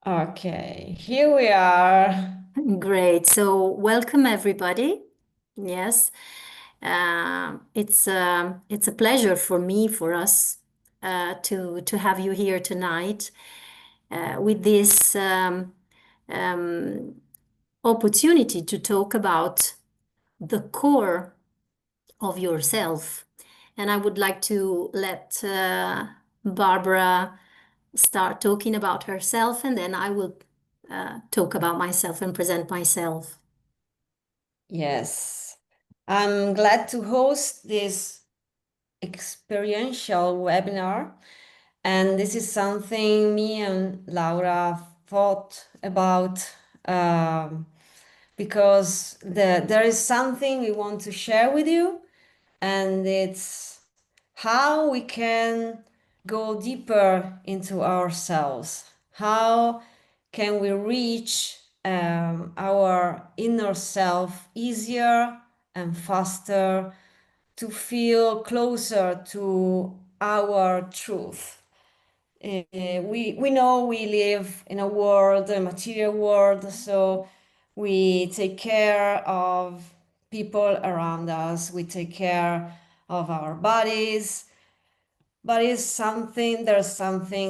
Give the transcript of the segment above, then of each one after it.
Okay, here we are. Great. So welcome everybody. Yes, it's a pleasure for me, for us, to have you here tonight with this um, opportunity to talk about the core of yourself. And I would like to let Barbara start talking about herself, and then I will talk about myself and present myself. Yes, I'm glad to host this experiential webinar. And this is something me and Laura thought about because there is something we want to share with you, and it's how we can go deeper into ourselves. How can we reach our inner self easier and faster to feel closer to our truth? We know we live in a world, a material world, so we take care of people around us, we take care of our bodies, but there's something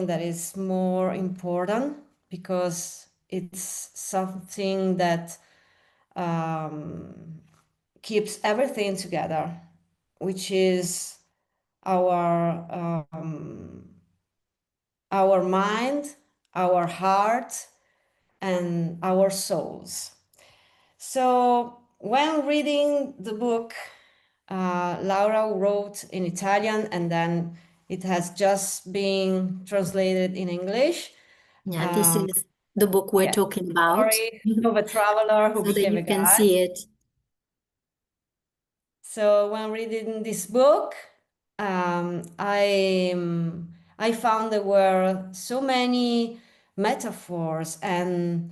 that is more important because it's something that um, keeps everything together, which is our mind, our heart, and our souls. So, when reading the book, Laura wrote in Italian and then it has just been translated in English. Yeah, this Um, is the book we're yeah, talking about, story of a traveler who so that became a you can guide. see it. So when reading this book, I found there were so many metaphors and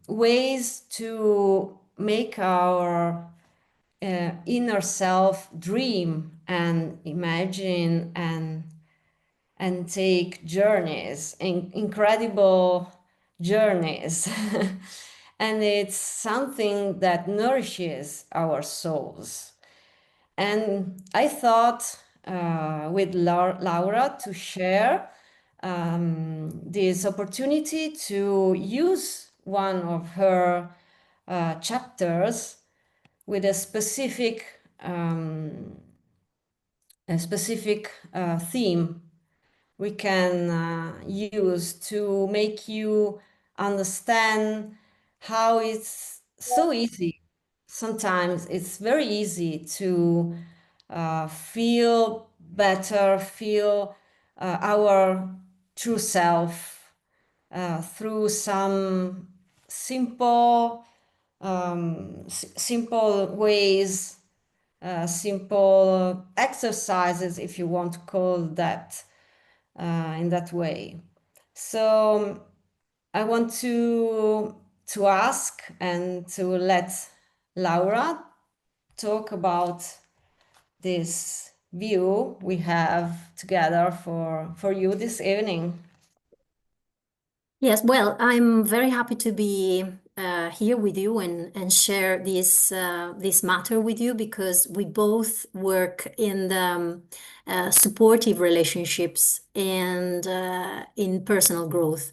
ways to make our inner self dream and imagine and take journeys, incredible journeys. And it's something that nourishes our souls. And I thought with Laura to share this opportunity to use one of her chapters with a specific theme we can use to make you understand how it's so easy. Sometimes it's very easy to feel better, feel our true self through some simple ways, simple exercises, if you want to call that in that way. So I want to ask and to let Laura talk about this view we have together for you this evening. Yes, well, I'm very happy to be here with you and share this matter with you, because we both work in the supportive relationships and in personal growth.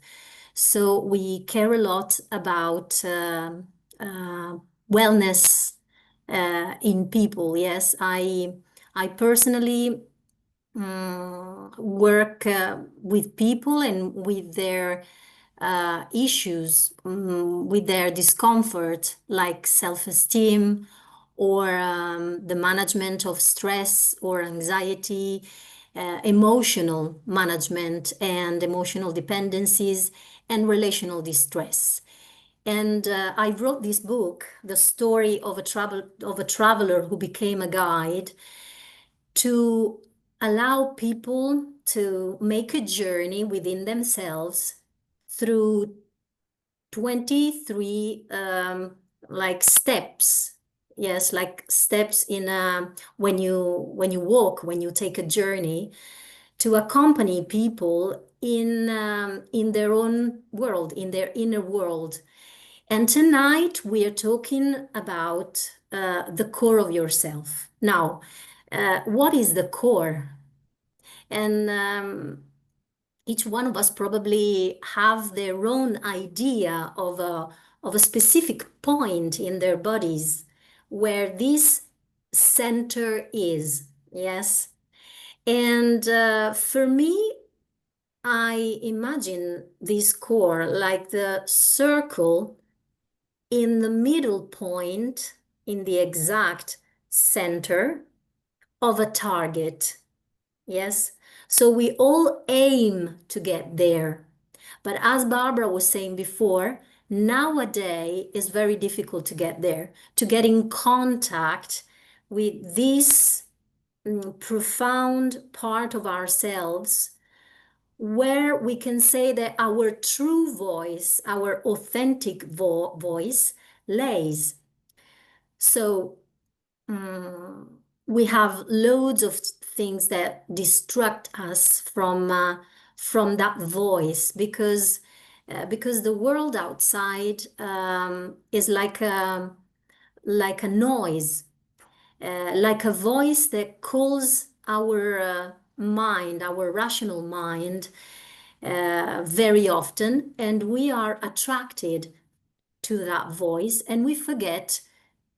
So we care a lot about uh, wellness in people. Yes, I personally work with people and with their issues, with their discomfort, like self-esteem or the management of stress or anxiety, emotional management and emotional dependencies, and relational distress. And I wrote this book, the story of a traveler who became a guide, to allow people to make a journey within themselves through 23 like steps. Yes, like steps in when you walk, when you take a journey, to accompany people in their own world, in their inner world. And tonight we are talking about the core of yourself. Now, what is the core? And each one of us probably have their own idea of a specific point in their bodies where this center is. Yes. And for me, I imagine this core like the circle in the middle point, in the exact center of a target. Yes. So we all aim to get there. But as Barbara was saying before, nowadays it's very difficult to get there, to get in contact with this profound part of ourselves where we can say that our true voice, our authentic voice lays. So we have loads of things that distract us from that voice because the world outside is like a noise, like a voice that calls our mind, our rational mind, very often, and we are attracted to that voice, and we forget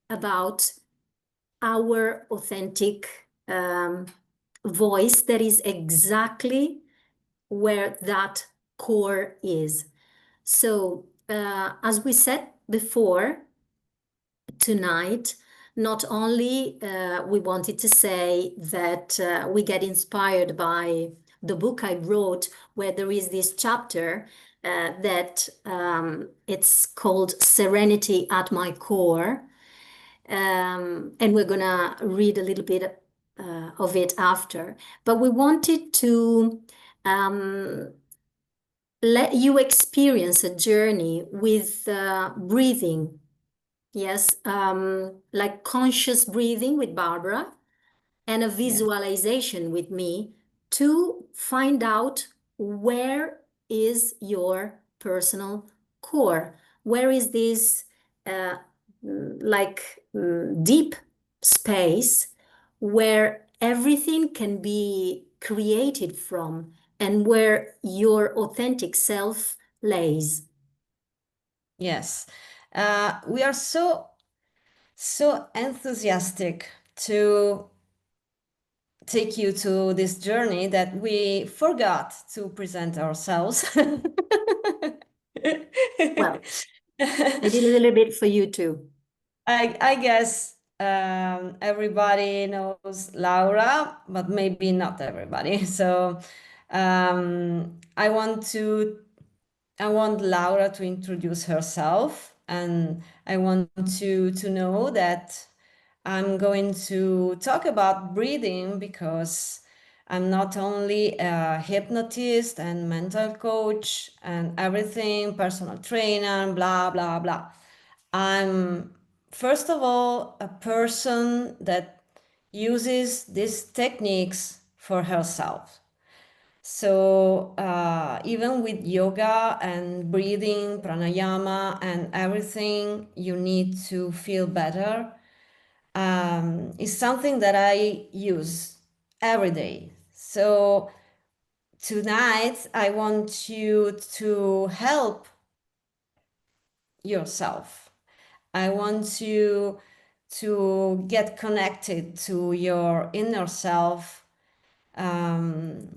about our authentic voice that is exactly where that core is. So, as we said before, tonight, not only we wanted to say that we get inspired by the book I wrote, where there is this chapter that it's called Serenity at My Core. And we're gonna read a little bit of it after. But we wanted to um, let you experience a journey with breathing. Yes, like conscious breathing with Barbara and a Yes. visualization with me to find out where is your personal core. Where is this uh, deep space where everything can be created from and where your authentic self lays. Yes. We are so enthusiastic to take you to this journey that we forgot to present ourselves. Well, I did a little bit for you too. I guess everybody knows Laura, but maybe not everybody. So I want Laura to introduce herself, and I want to know that I'm going to talk about breathing because I'm not only a hypnotist and mental coach and everything, personal trainer, blah, blah, blah. I'm, first of all, a person that uses these techniques for herself. So even with yoga and breathing, pranayama, and everything, you need to feel better. Is something that I use every day. So tonight, I want you to help yourself. I want you to get connected to your inner self, um,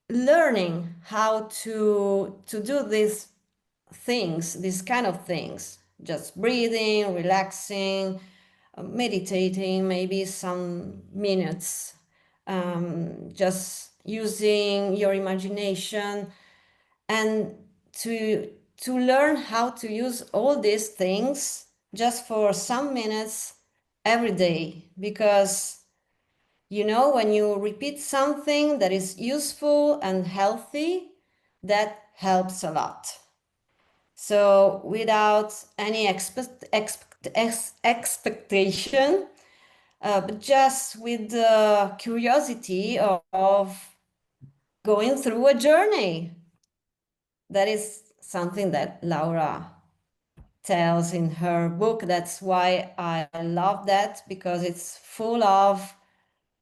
learning how to do these things, these kind of things, just breathing, relaxing, meditating, maybe some minutes, just using your imagination, and to to learn how to use all these things just for some minutes every day, because when you repeat something that is useful and healthy, that helps a lot. So without any expectation, but just with the curiosity of going through a journey. That is something that Laura tells in her book. That's why I love that, because it's full of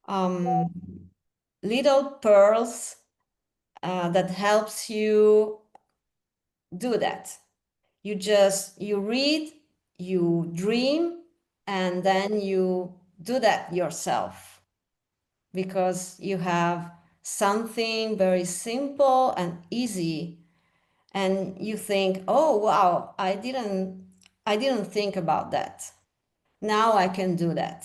um, little pearls that helps you do that. You read, you dream, and then you do that yourself, because you have something very simple and easy, and you think, oh wow, I didn't think about that. Now I can do that,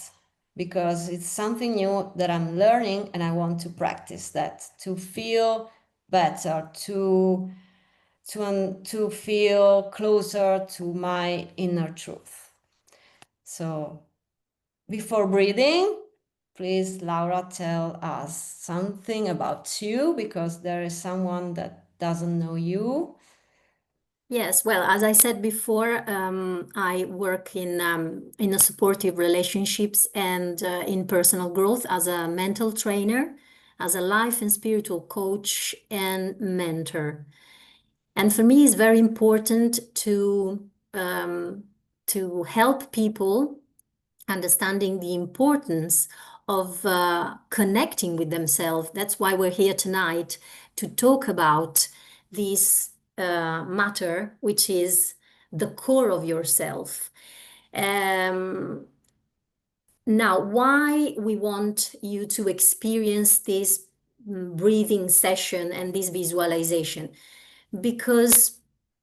because it's something new that I'm learning, and I want to practice that to feel better, to feel closer to my inner truth. So before breathing, please, Laura, tell us something about you, because there is someone that doesn't know you. Yes, well, as I said before, I work in a supportive relationships and in personal growth as a mental trainer, as a life and spiritual coach and mentor. And for me, it's very important to help people understanding the importance of connecting with themselves. That's why we're here tonight to talk about this matter, which is the core of yourself. Um, Now, why we want you to experience this breathing session and this visualization? Because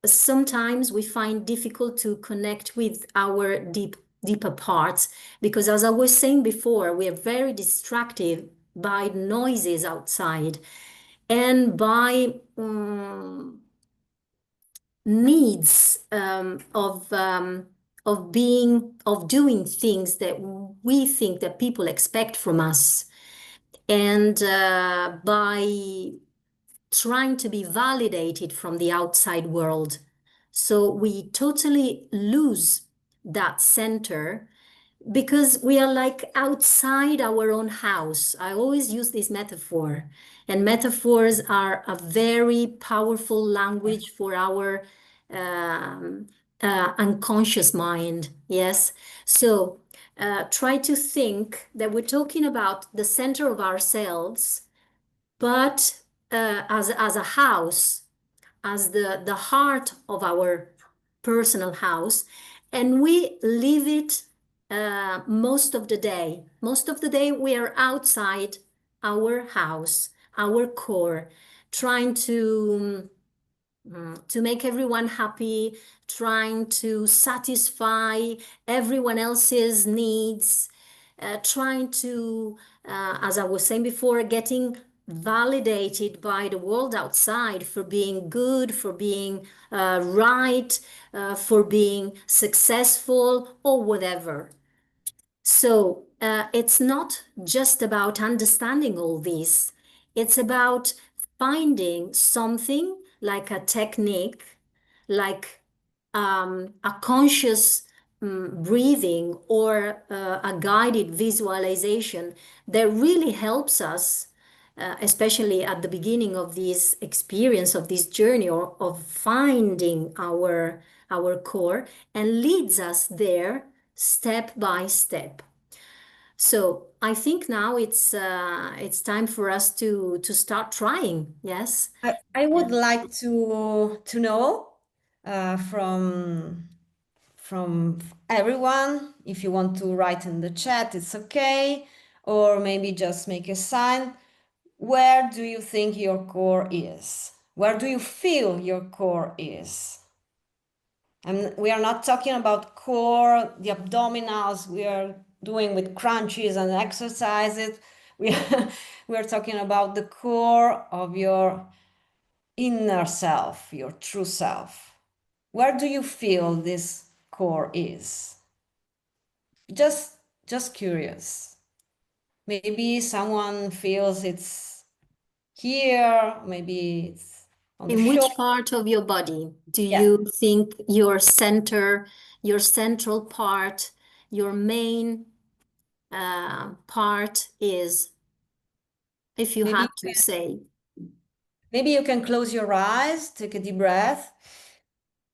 sometimes we find difficult to connect with our deeper parts, because as I was saying before, we are very distracted by noises outside and by needs of being of doing things that we think that people expect from us, and by trying to be validated from the outside world. So we totally lose that center because we are like outside our own house. I always use this metaphor, and metaphors are a very powerful language for our um, unconscious mind. Yes. So try to think that we're talking about the center of ourselves, but as a house, as the heart of our personal house, and we live it most of the day. Most of the day, we are outside our house, our core, trying to make everyone happy, trying to satisfy everyone else's needs, trying to, as I was saying before, getting validated by the world outside for being good, for being right, for being successful, or whatever. So it's not just about understanding all this, it's about finding something like a technique, like a conscious breathing or a guided visualization that really helps us. Especially at the beginning of this experience of this journey or of finding our core, and leads us there step by step. So I think now it's time for us to start trying. Yes. I would like to know from everyone. If you want to write in the chat, it's okay, or maybe just make a sign. Where do you think your core is? Where do you feel your core is? And we are not talking about core, the abdominals we are doing with crunches and exercises. We are, we are talking about the core of your inner self, your true self. Where do you feel this core is? Just just curious. Maybe someone feels it's here, maybe it's on the In shoulder. which part of your body do Yeah. you think your center, your central part, your main part is, if you Maybe had you to can, say? maybe you can close your eyes, take a deep breath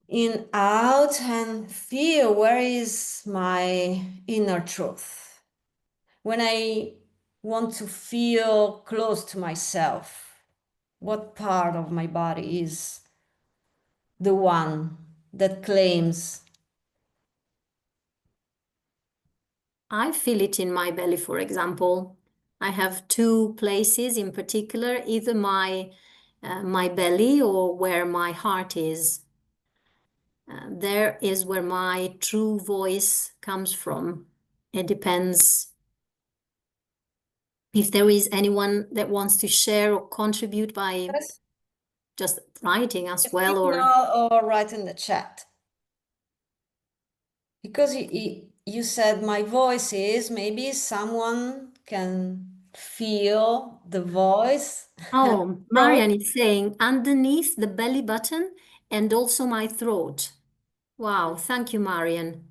in, out, and feel where is my inner truth. When I want to feel close to myself, what part of my body is the one that claims? I feel it in my belly, for example. I have two places in particular, either my belly or where my heart is. There is where my true voice comes from. It depends if there is anyone that wants to share or contribute by Yes. just writing as well, or Signal or write in the chat. Because you said my voice is, maybe someone can feel the voice. oh, Throat. Marian is saying underneath the belly button and also my throat. Wow, thank you, Marian.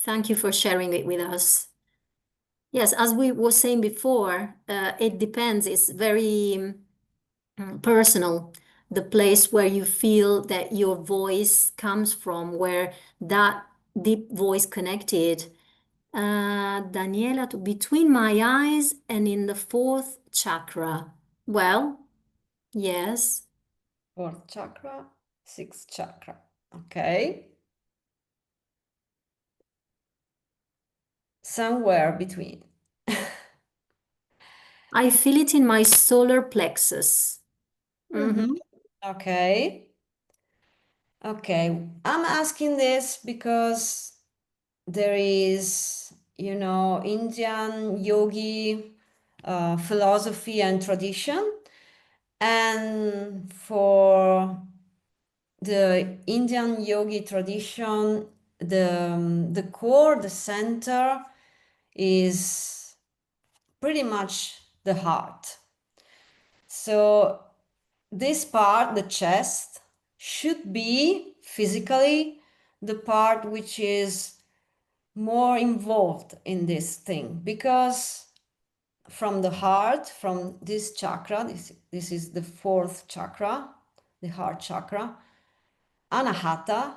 Thank you for sharing it with us. Yes, as we were saying before, it depends. It's very personal. The place where you feel that your voice comes from, where that deep voice connected. Daniela, between my eyes and in the fourth chakra. Well, yes. Fourth chakra, sixth chakra. Okay. Somewhere between. I feel it in my solar plexus. Mhm. Mhm. Okay. Okay. I'm asking this because there is, Indian yogi philosophy and tradition. And for the Indian yogi tradition, the core, the center is pretty much the heart. So this part, the chest, should be physically the part which is more involved in this thing, because from the heart, from this chakra, this is the fourth chakra, the heart chakra, anahata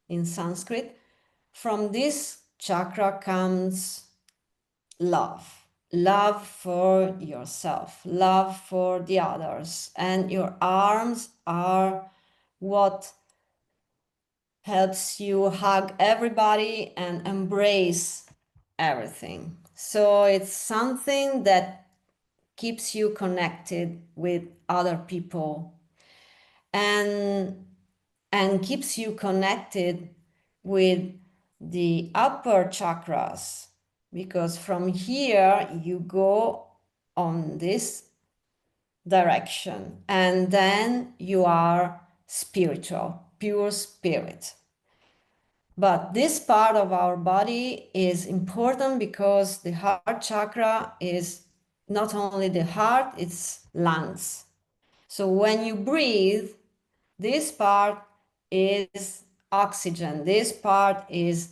in Sanskrit, from this chakra comes love. Love for yourself, love for the others, and your arms are what helps you hug everybody and embrace everything. So it's something that keeps you connected with other people, and keeps you connected with the upper chakras, because from here you go on this direction and then you are spiritual, pure spirit. But this part of our body is important because the heart chakra is not only the heart, it's lungs. So when you breathe, this part is oxygen, this part is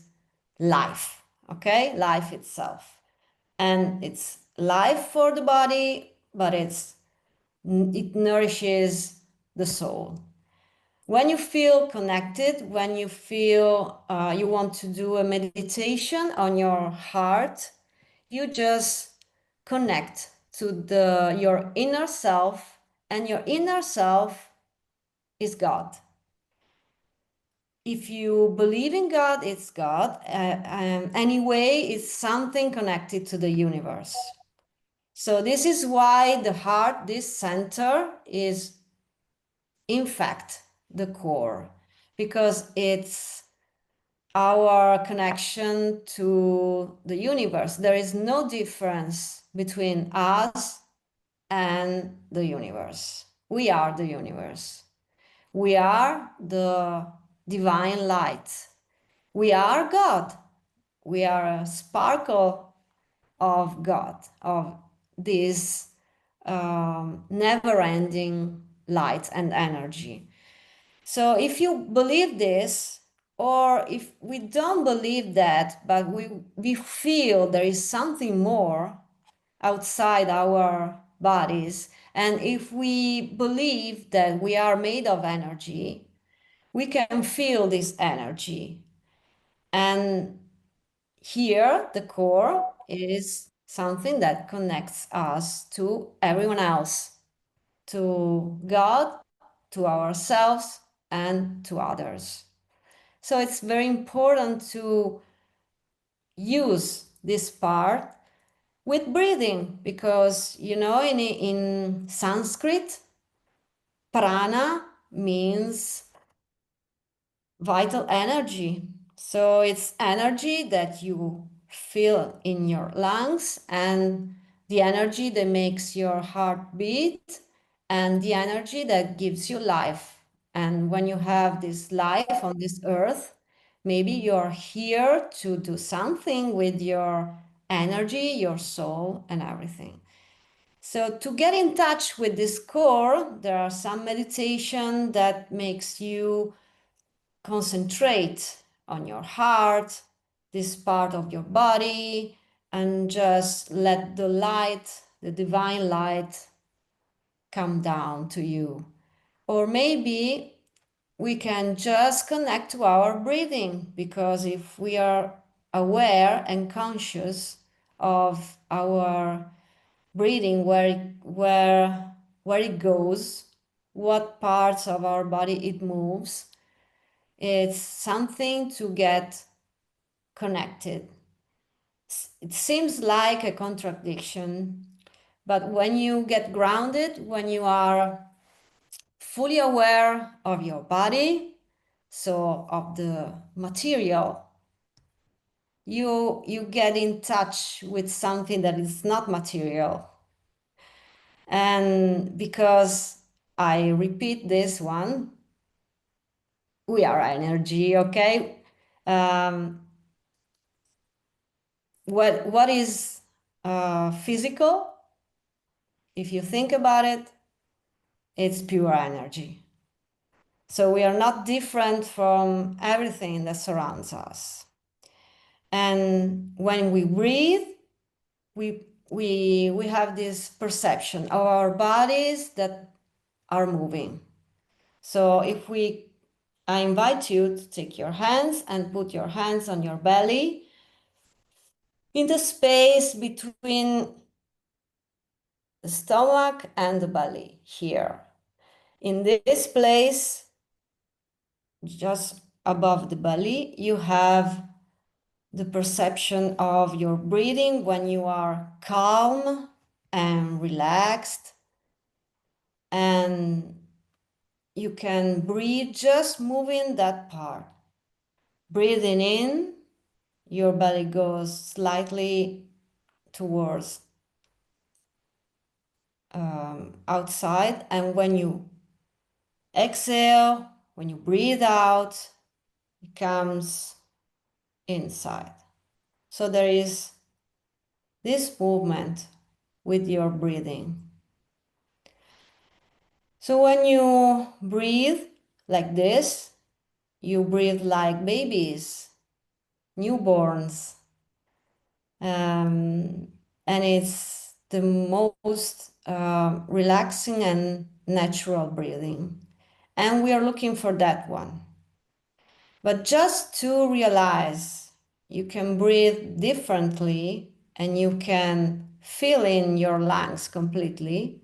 life, okay? Life itself. And it's life for the body, but it nourishes the soul. When you feel connected, when you feel you want to do a meditation on your heart, you just connect to your inner self, and your inner self is God. If you believe in God, it's God. Anyway, it's something connected to the universe. So this is why the heart, this center, is in fact the core, because it's our connection to the universe. There is no difference between us and the universe. We are the universe. We are the divine light. We are God. We are a sparkle of God, of this never-ending light and energy. So if you believe this, Or if we don't believe that, but we feel there is something more outside our bodies, and if we believe that we are made of energy, we can feel this energy. And here, the core is something that connects us to everyone else, to God, to ourselves, and to others. So it's very important to use this part with breathing because, in Sanskrit, prana means vital energy. So it's energy that you feel in your lungs and the energy that makes your heart beat and the energy that gives you life. And when you have this life on this earth, maybe you're here to do something with your energy, your soul, and everything. So to get in touch with this core, there are some meditation that makes you concentrate on your heart, this part of your body, and just let the light, the divine light, come down to you. Or maybe we can just connect to our breathing, because if we are aware and conscious of our breathing, where it goes, what parts of our body it moves, it's something to get connected. It seems like a contradiction, but when you get grounded, when you are fully aware of your body, so of the material, you get in touch with something that is not material. And because I repeat this one, we are energy, okay? Um, what is physical? If you think about it, it's pure energy. So we are not different from everything that surrounds us. And when we breathe, we have this perception of our bodies that are moving. So I invite you to take your hands and put your hands on your belly in the space between the stomach and the belly here. In this place, just above the belly, you have the perception of your breathing when you are calm and relaxed. And you can breathe just moving that part. Breathing in, your belly goes slightly towards outside. And when you exhale, when you breathe out, it comes inside. So there is this movement with your breathing. So when you breathe like this, you breathe like babies, newborns. And it's the most relaxing and natural breathing. And we are looking for that one. But just to realize you can breathe differently and you can fill in your lungs completely,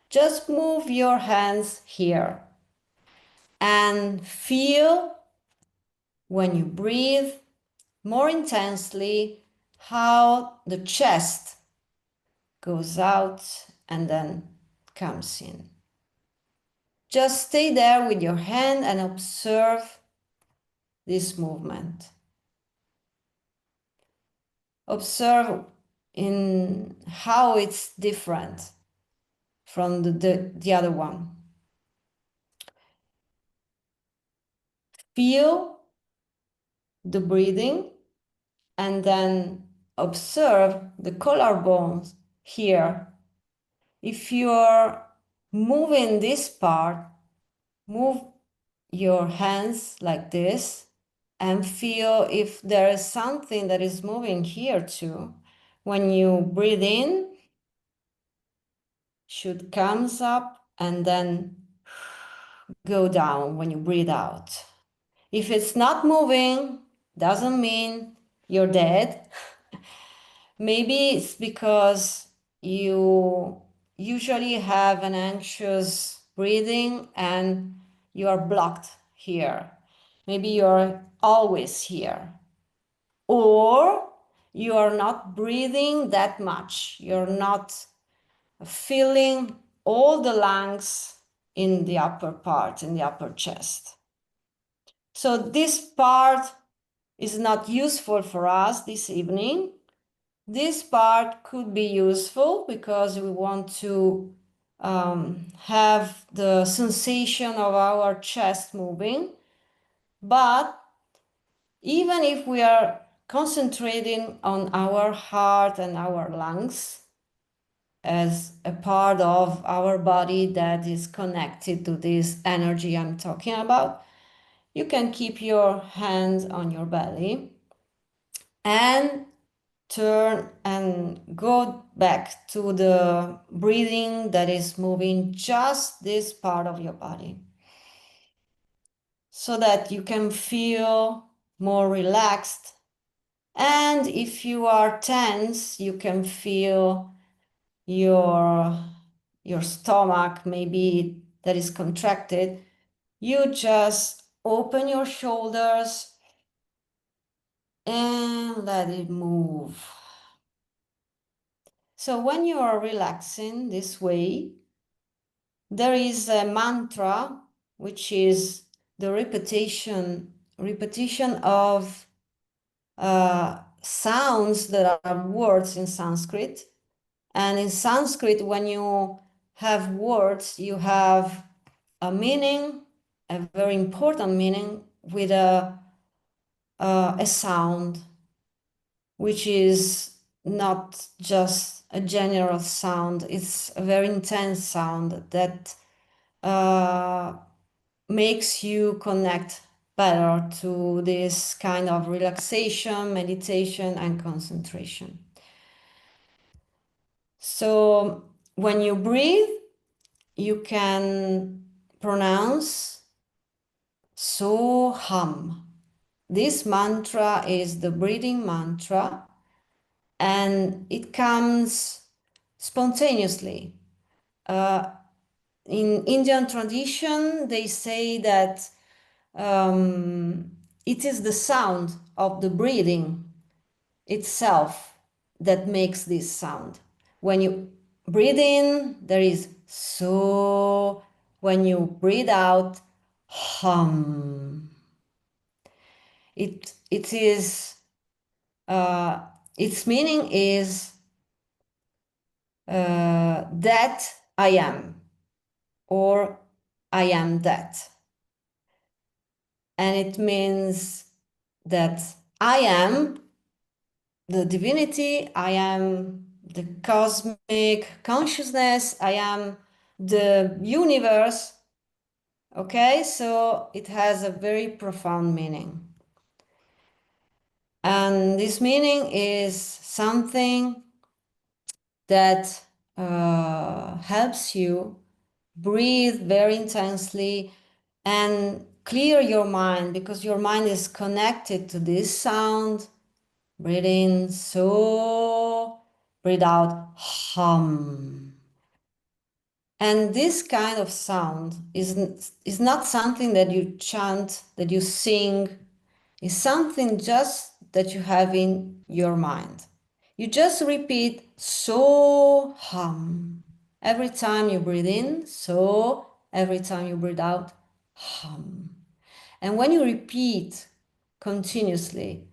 just move your hands here and feel when you breathe more intensely how the chest goes out and then comes in. Just stay there with your hand and observe this movement. Observe in how it's different from the other one. Feel the breathing and then observe the collarbones here. If you're moving this part, move your hands like this and feel if there is something that is moving here too. When you breathe in, should comes up and then go down when you breathe out. If it's not moving, doesn't mean you're dead. Maybe it's because you usually have an anxious breathing and you are blocked here. Maybe you're always here. Or you are not breathing that much. You're not filling all the lungs in the upper part, in the upper chest. So this part is not useful for us this evening. This part could be useful because we want to have the sensation of our chest moving. But even if we are concentrating on our heart and our lungs as a part of our body that is connected to this energy I'm talking about, you can keep your hands on your belly and turn and go back to the breathing that is moving just this part of your body so that you can feel more relaxed. And if you are tense, you can feel your stomach maybe that is contracted. You just open your shoulders and let it move. So when you are relaxing this way, there is a mantra, which is the repetition of sounds that are words in Sanskrit. And in Sanskrit, when you have words, you have a meaning, a very important meaning, with a sound, which is not just a general sound. It's a very intense sound that makes you connect better to this kind of relaxation, meditation, and concentration. So when you breathe, you can pronounce Soham. This mantra is the breathing mantra, and it comes spontaneously. In Indian tradition, they say that it is the sound of the breathing itself that makes this sound. When you breathe in, there is so. When you breathe out, hum. It is its meaning is that I am, or I am that. And it means that I am the divinity, I am the cosmic consciousness, I am the universe. Okay, so it has a very profound meaning. And this meaning is something that helps you breathe very intensely and clear your mind, because your mind is connected to this sound. Breathe in, so, breathe out, hum. And this kind of sound is not something that you chant, that you sing. It's something just that you have in your mind. You just repeat so, hum. Every time you breathe in, so, every time you breathe out, hum. And when you repeat continuously,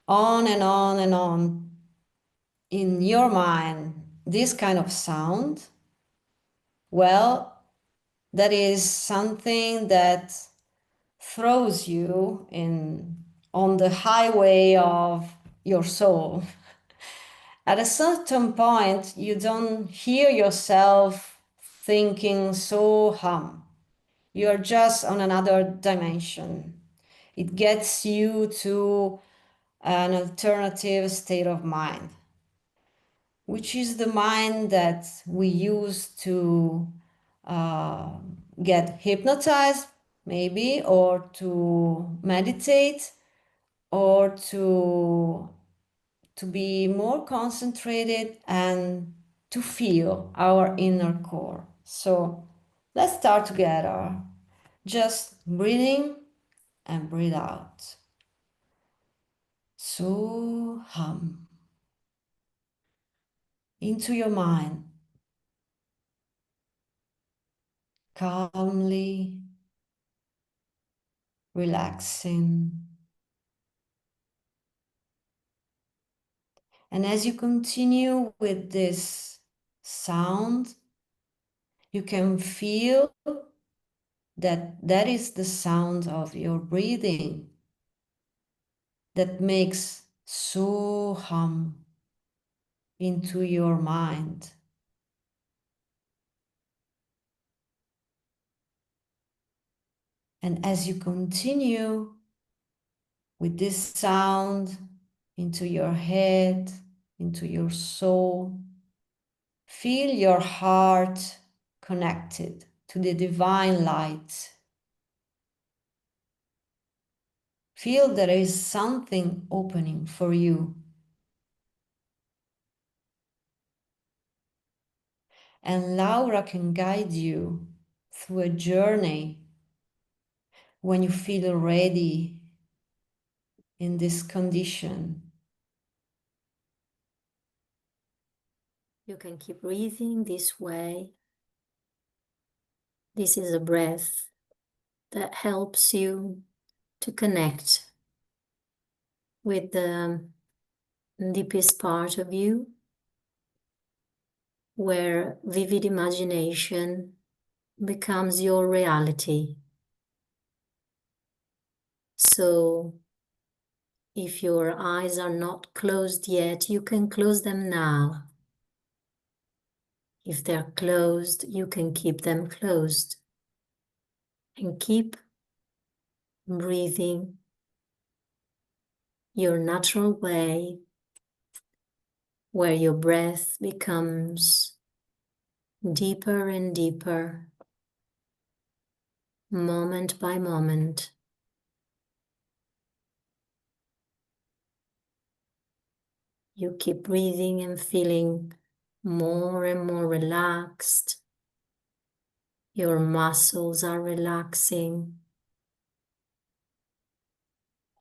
on and on and on, in your mind, this kind of sound, well, that is something that throws you in on the highway of your soul. At a certain point, you don't hear yourself thinking so hum. You're just on another dimension. It gets you to an alternative state of mind, which is the mind that we use to uh, get hypnotized, maybe, or to meditate, or to be more concentrated and to feel our inner core. So let's start together. Just breathing and breathe out. So hum into your mind, calmly relaxing. And as you continue with this sound, you can feel that that is the sound of your breathing that makes so hum into your mind. And as you continue with this sound into your head, into your soul, feel your heart connected to the divine light. Feel there is something opening for you. And Laura can guide you through a journey when you feel ready in this condition. You can keep breathing this way. This is a breath that helps you to connect with the deepest part of you, where vivid imagination becomes your reality. So if your eyes are not closed yet, you can close them now. If they're closed, you can keep them closed and keep breathing your natural way, where your breath becomes deeper and deeper, moment by moment. You keep breathing and feeling more and more relaxed. Your muscles are relaxing.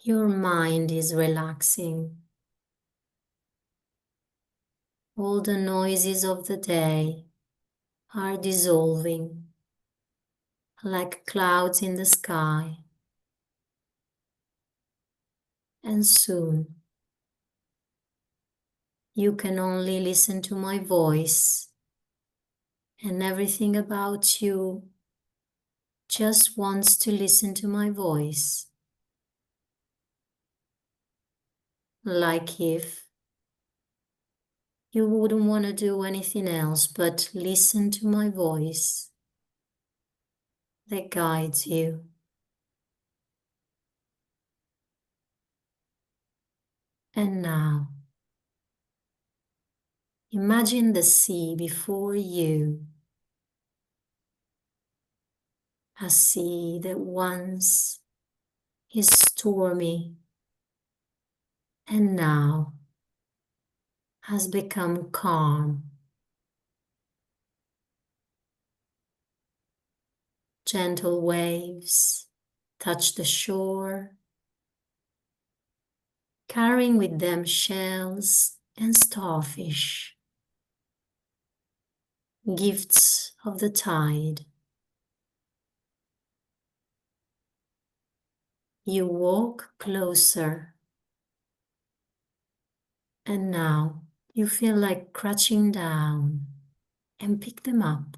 Your mind is relaxing. All the noises of the day are dissolving like clouds in the sky. And soon you can only listen to my voice, and everything about you just wants to listen to my voice. Like if you wouldn't want to do anything else but listen to my voice that guides you. And now, imagine the sea before you, a sea that once is stormy and now has become calm. Gentle waves touch the shore, carrying with them shells and starfish, gifts of the tide. You walk closer, and now you feel like crouching down and pick them up.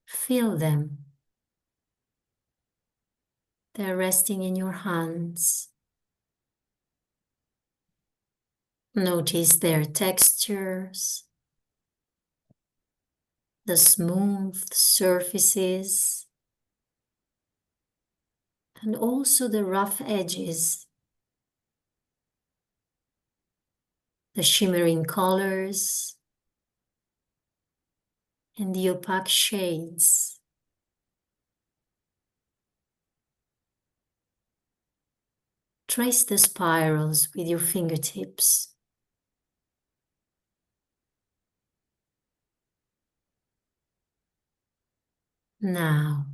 Feel them. They're resting in your hands. Notice their textures, the smooth surfaces, and also the rough edges, the shimmering colors, and the opaque shades. Trace the spirals with your fingertips. Now,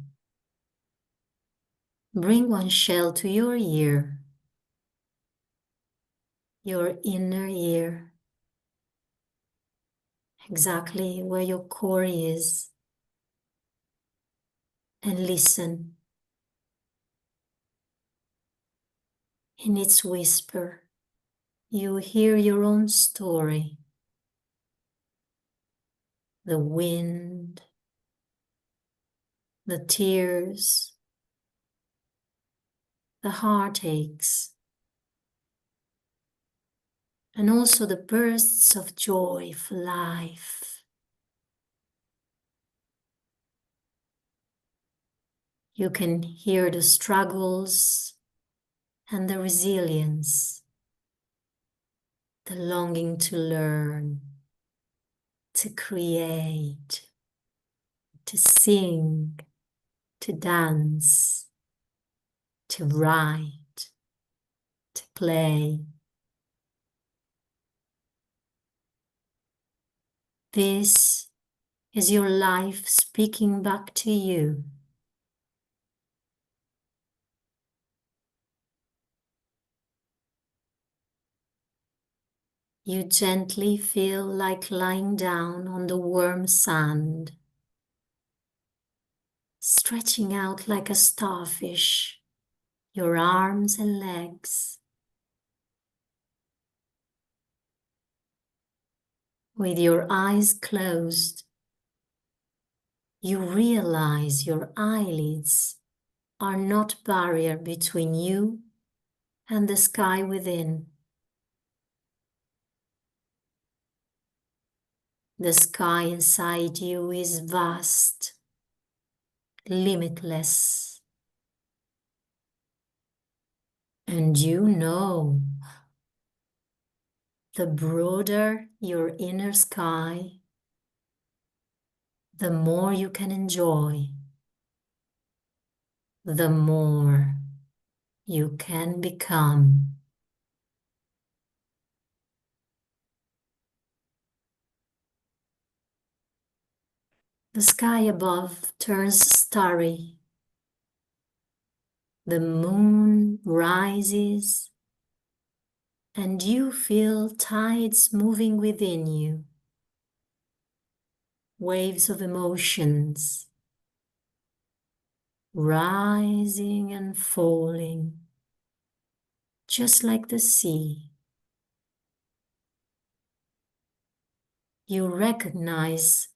bring one shell to your ear, your inner ear, exactly where your core is, and listen. In its whisper, you hear your own story. The wind, the tears, the heartaches, and also the bursts of joy for life. You can hear the struggles and the resilience, the longing to learn, to create, to sing, to dance, to write, to play. This is your life speaking back to you. You gently feel like lying down on the warm sand, stretching out like a starfish, your arms and legs. With your eyes closed, you realize your eyelids are not barrier between you and the sky within. The sky inside you is vast, limitless. And you know, the broader your inner sky, the more you can enjoy, the more you can become. The sky above turns starry. The moon rises, and you feel tides moving within you, waves of emotions, rising and falling, just like the sea. You recognize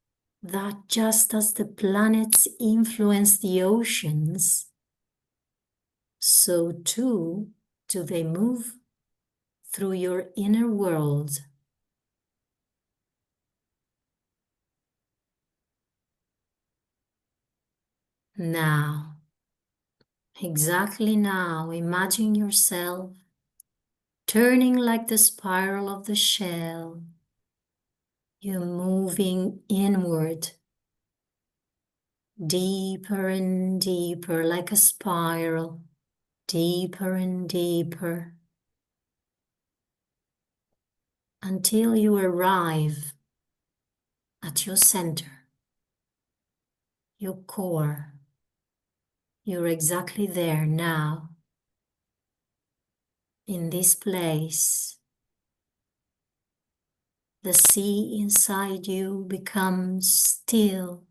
that just as the planets influence the oceans, so too do they move through your inner world. Now, exactly now, imagine yourself turning like the spiral of the shell. You're moving inward, deeper and deeper, like a spiral, deeper and deeper, until you arrive at your center, your core. You're exactly there now, in this place. The sea inside you becomes still,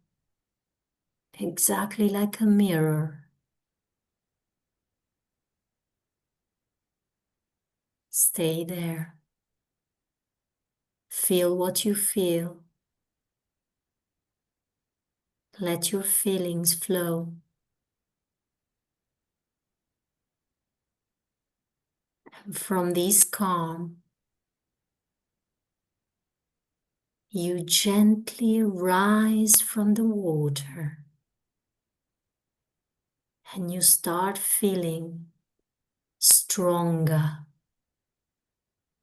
exactly like a mirror. Stay there. Feel what you feel. Let your feelings flow. And from this calm, you gently rise from the water and you start feeling stronger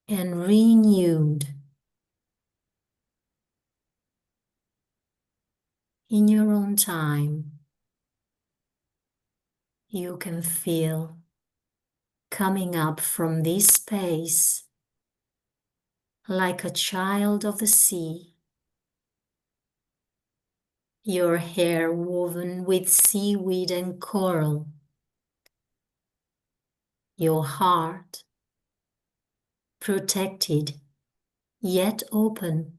and renewed in your own time. You can feel coming up from this space like a child of the sea, your hair woven with seaweed and coral, your heart protected yet open.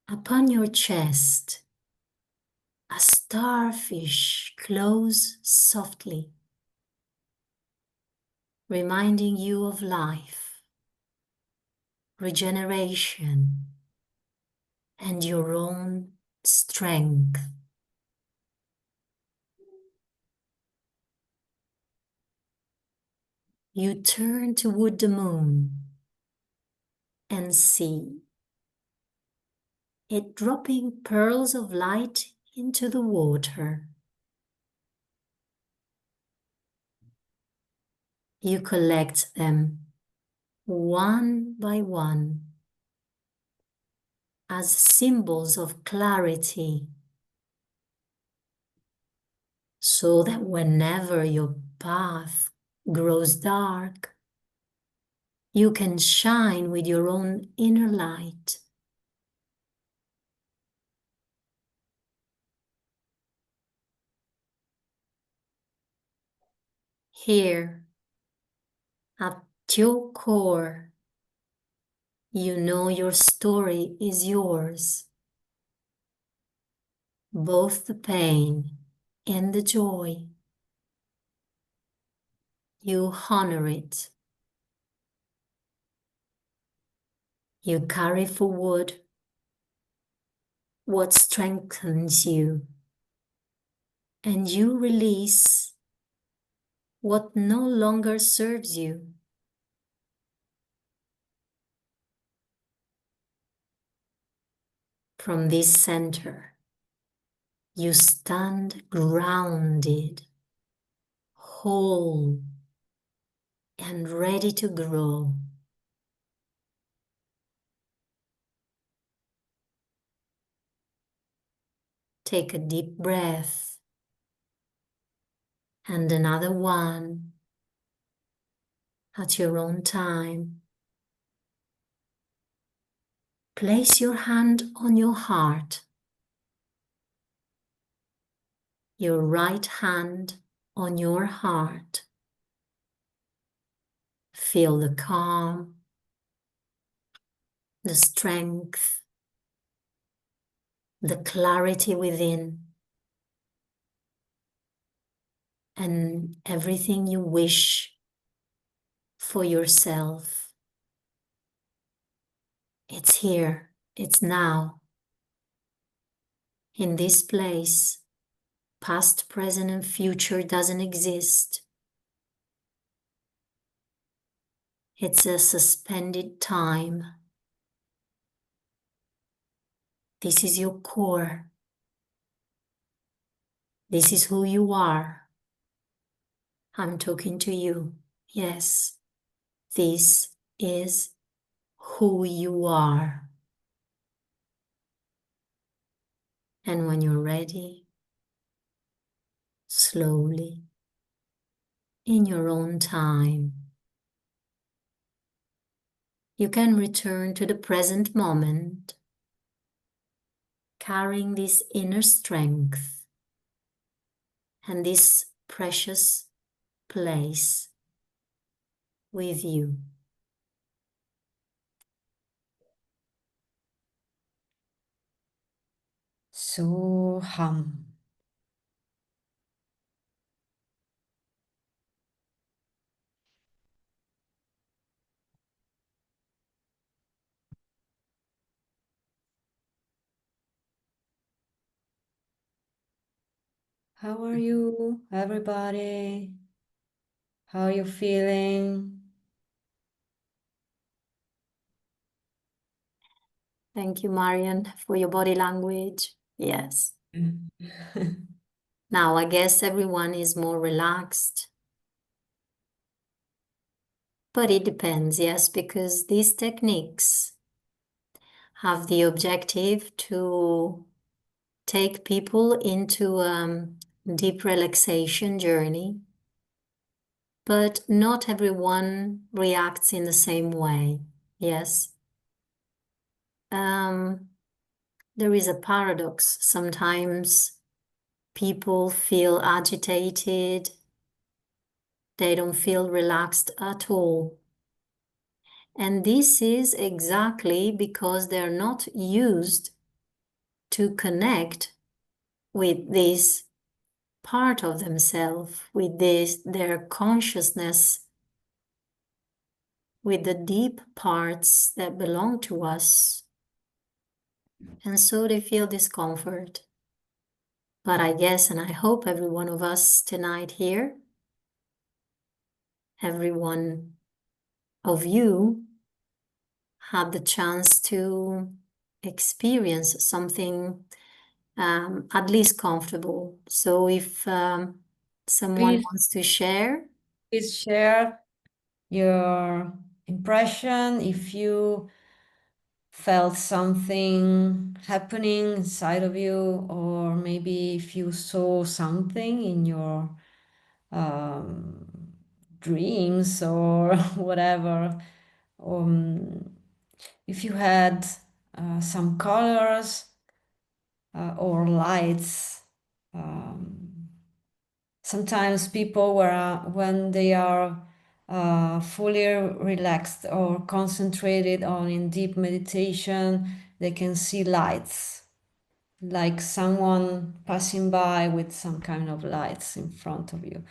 Upon your chest, a starfish glows softly, reminding you of life, regeneration, and your own strength. You turn toward the moon and see it dropping pearls of light into the water. You collect them one by one as symbols of clarity, so that whenever your path grows dark, you can shine with your own inner light. Here, at your core, you know your story is yours, both the pain and the joy. You honor it. You carry forward what strengthens you, and you release what no longer serves you. From this center, you stand grounded, whole, and ready to grow. Take a deep breath and another one at your own time. Place your hand on your heart, your right hand on your heart. Feel the calm, the strength, the clarity within, and everything you wish for yourself. It's here, it's now, in this place. Past, present, and future doesn't exist. It's a suspended time. This is your core. This is who you are. I'm talking to you. Yes, this is who you are. And when you're ready, slowly, in your own time, you can return to the present moment, carrying this inner strength and this precious place with you. So hum. How are you, everybody? How are you feeling? Thank you, Marian, for your body language. Yes. Now, I guess everyone is more relaxed, but it depends, yes, because these techniques have the objective to take people into a deep relaxation journey, but not everyone reacts in the same way. Yes. There is a paradox. Sometimes people feel agitated, they don't feel relaxed at all. And this is exactly because they're not used to connect with this part of themselves, with their consciousness, with the deep parts that belong to us. And so they feel discomfort. But I guess, and I hope every one of us tonight here, every one of you had the chance to experience something at least comfortable. So if someone Please, wants to share. please share your impression if you felt something happening inside of you, or maybe if you saw something in your um, dreams or whatever. If you had some colors or lights. Um, Sometimes people when they are fully relaxed or concentrated on in deep meditation, they can see lights, like someone passing by with some kind of lights in front of you.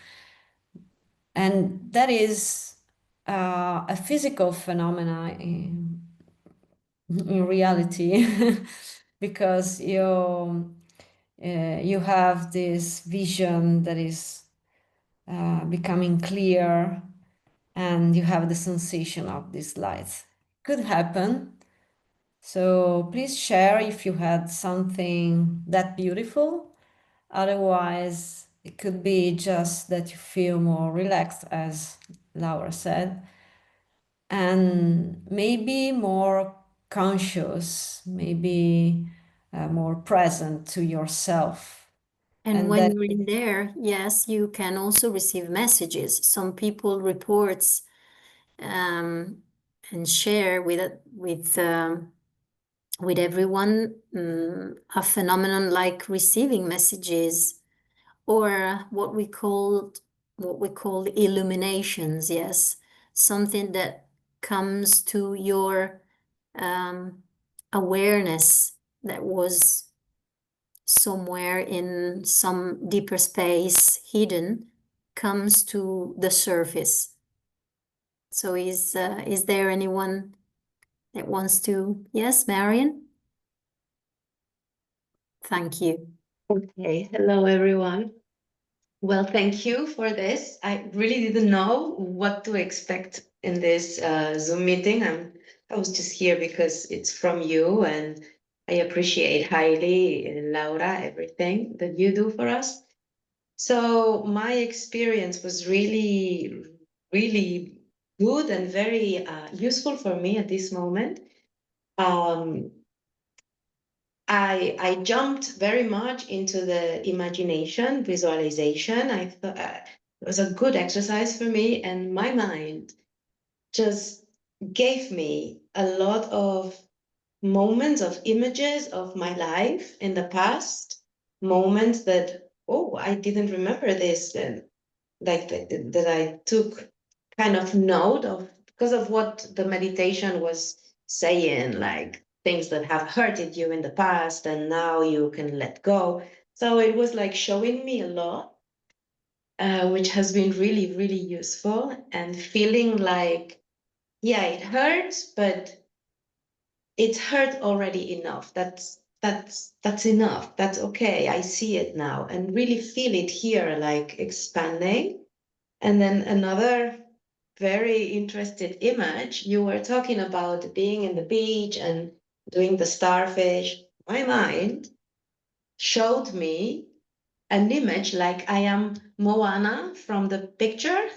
And that is a physical phenomena in reality, because you have this vision that is becoming clear, and you have the sensation of these lights. Could happen. So please share if you had something that beautiful. Otherwise, it could be just that you feel more relaxed, as Laura said, and maybe more conscious, maybe more present to yourself. And And when that you're in there, yes, you can also receive messages. Some people reports um, and share with everyone a phenomenon like receiving messages, or what we call illuminations. Yes, something that comes to your um, awareness that was somewhere in some deeper space hidden, comes to the surface. So is there anyone that wants to? Yes, Marion? Thank you. Okay, hello everyone. Well, thank you for this. I really didn't know what to expect in this Zoom meeting. I was just here because it's from you, and I appreciate highly, Laura, everything that you do for us. So my experience was really, really good and very useful for me at this moment. Um, I jumped very much into the imagination, visualization. I thought it was a good exercise for me, and my mind just gave me a lot of moments of images of my life in the past, moments that, oh, I didn't remember this, and like that I took kind of note of because of what the meditation was saying, like things that have hurted you in the past and now you can let go. So it was like showing me a lot, which has been really, really useful, and feeling like, yeah, it hurts, but it's hurt already enough. That's enough. That's okay. I see it now and really feel it here, like expanding. And then another very interested image, you were talking about being in the beach and doing the starfish. My mind showed me an image like I am Moana from the picture,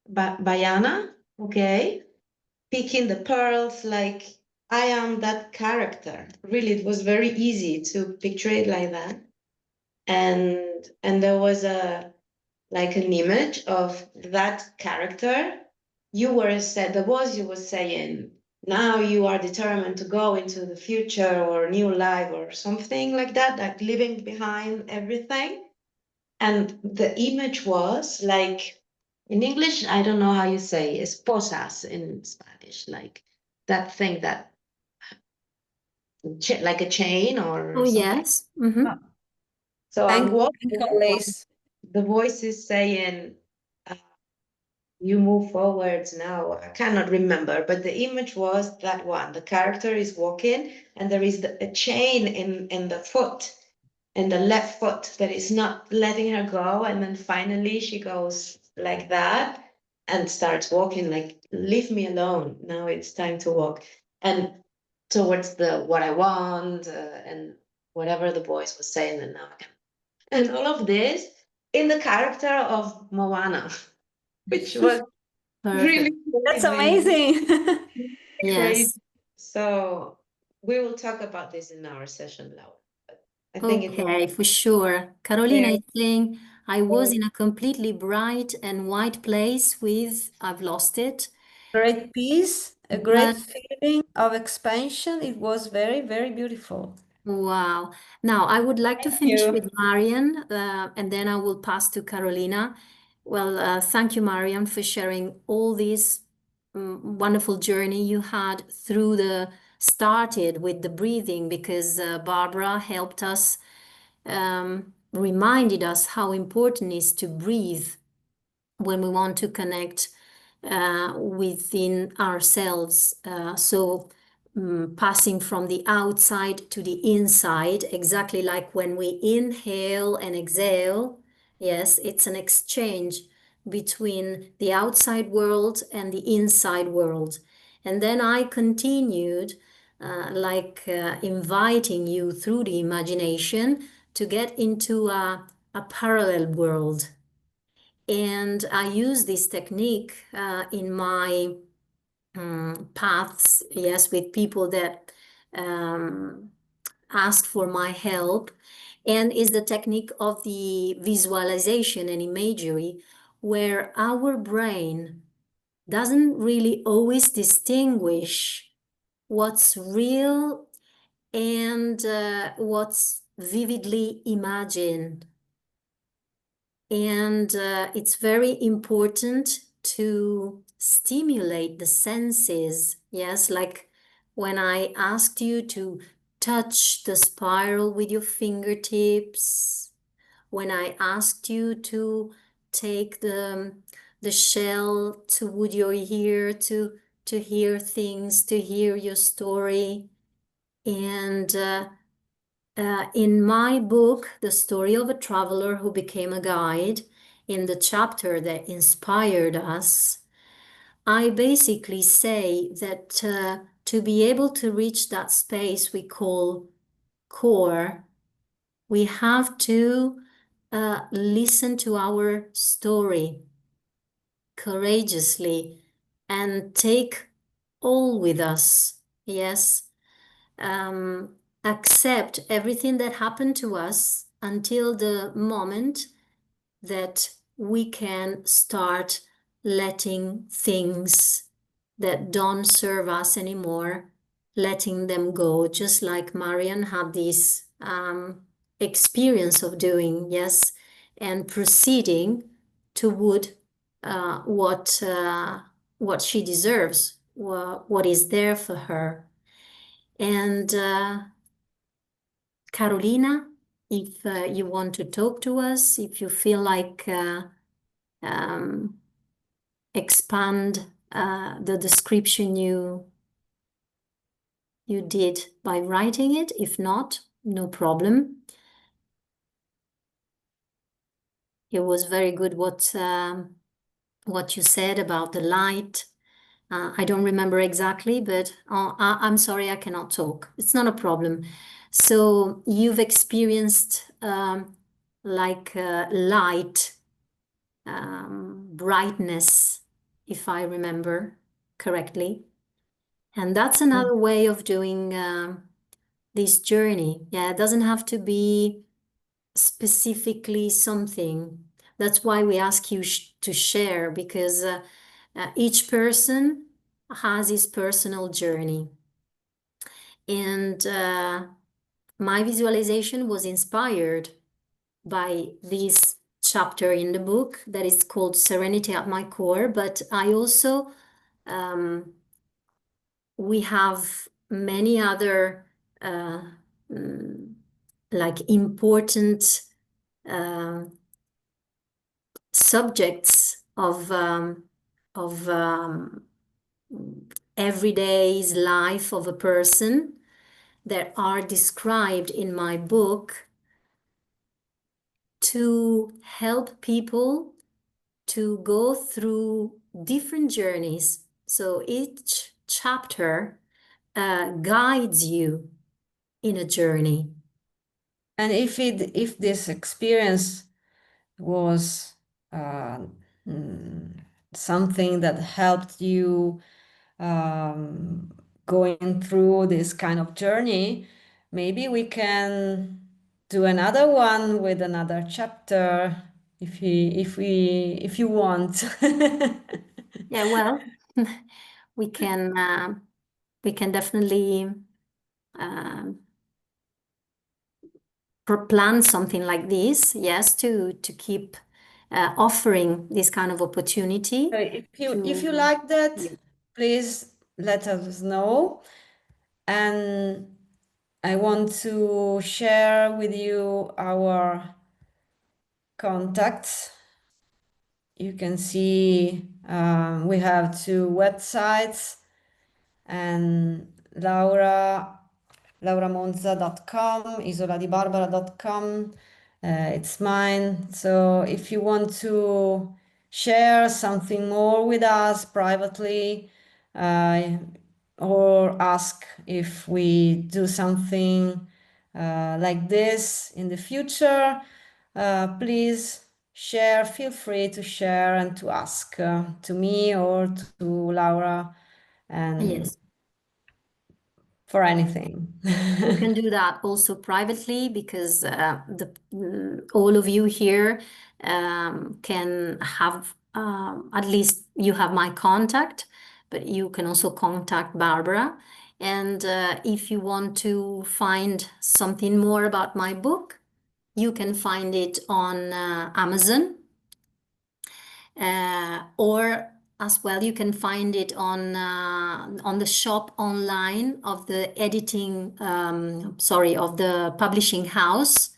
Bayana, okay, picking the pearls, like I am that character. Really, it was very easy to picture it like that. And there was a like an image of that character. You were said the voice you were saying, now you are determined to go into the future or new life or something like that, like leaving behind everything. And the image was like, in English, I don't know how you say esposas in Spanish, like that thing that like a chain or Oh, something. yes. Mm-hmm. Ah, So I'm ankle walking, lace. the voice is saying, uh, you move forwards now. I cannot remember, but the image was that one. The character is walking, and there is a chain in the foot, in the left foot, that is not letting her go. And then finally she goes like that and starts walking, like, leave me alone. Now it's time to walk. And towards the what I want, and whatever the voice was saying, and now I can. And all of this in the character of Moana, which was really Perfect. That's crazy, amazing. crazy. Yes. So we will talk about this in our session, Laura. But I think it was Okay, for sure. Carolina very, is saying, I was very in a completely bright and white place with, I've lost it, Great peace, a great but feeling of expansion. It was very, very beautiful. wow. Now, I would like to Thank finish with you. Marian, and then I will pass to Carolina. Well, thank you, Marian, for sharing all this wonderful journey you had through started with the breathing, because Barbara helped us, reminded us how important it is to breathe when we want to connect within ourselves. Passing from the outside to the inside, exactly like when we inhale and exhale. Yes, it's an exchange between the outside world and the inside world. And then I continued, inviting you through the imagination to get into a parallel world. And I use this technique in my paths, yes, with people that um, ask for my help. And is the technique of the visualization and imagery, where our brain doesn't really always distinguish what's real and what's vividly imagined. And it's very important to stimulate the senses. Yes, like when I asked you to touch the spiral with your fingertips, when I asked you to take the shell toward your ear to hear things, to hear your story. And in my book, The Story of a Traveler Who Became a Guide, in the chapter that inspired us, I basically say that to be able to reach that space we call core, we have to listen to our story courageously and take all with us. Yes, accept everything that happened to us until the moment that we can start letting things that don't serve us anymore, letting them go, just like Marian had this experience of doing, yes, and proceeding toward what she deserves, what is there for her. And Carolina, if you want to talk to us, if you feel like um, expand the description you did by writing it. If not, no problem. It was very good what you said about the light, I don't remember exactly, but I'm sorry, I cannot talk. It's not a problem. So you've experienced like light, brightness, if I remember correctly. And that's another way of doing this journey. Yeah, it doesn't have to be specifically something. That's why we ask you to share, because each person has his personal journey. And my visualization was inspired by this chapter in the book that is called Serenity at My Core. But I also, we have many other uh, mm, like important uh, subjects of everyday's life of a person that are described in my book to help people to go through different journeys. So each chapter guides you in a journey. And if this experience was uh, mm, something that helped you going through this kind of journey, maybe we can do another one with another chapter if you want. Yeah, well, we can definitely um, plan something like this, yes, to keep offering this kind of opportunity So if you to like that, you. please let us know. And I want to share with you our contacts. You can see we have two websites, and lauramonza.com, isoladibarbara.com. It's mine. So if you want to share something more with us privately, uh, or ask if we do something like this in the future, please share, feel free to share and to ask to me or to Laura, and Yes, for anything. you can do that also privately, because all of you here can have at least you have my contact, but you can also contact Barbara. And if you want to find something more about my book, you can find it on Amazon, or as well you can find it on the shop online of the editing sorry, of the publishing house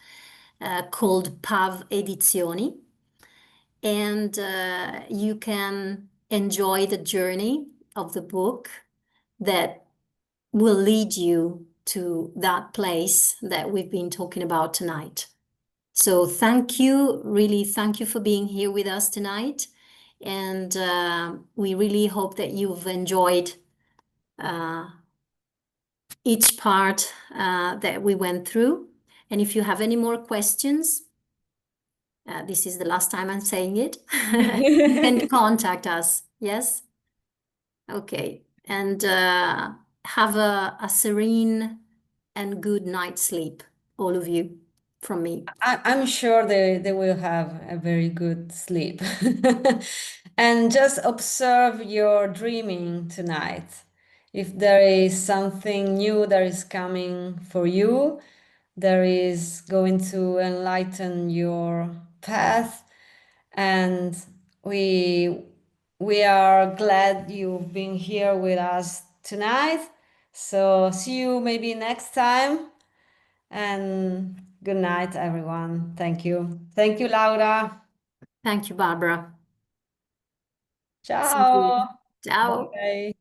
called Pav Edizioni. And you can enjoy the journey of the book that will lead you to that place that we've been talking about tonight. So thank you, really thank you for being here with us tonight. And we really hope that you've enjoyed uh, each part that we went through. And if you have any more questions, this is the last time I'm saying it, you can contact us. Yes? Okay. And have a serene and good night's sleep, all of you, from me. I'm sure they will have a very good sleep. And just observe your dreaming tonight. If there is something new that is coming for you, there is going to enlighten your path. And we we are glad you've been here with us tonight. So see you maybe next time. And good night, everyone. Thank you. Thank you, Laura. Thank you, Barbara. See you. Ciao. Ciao. Bye.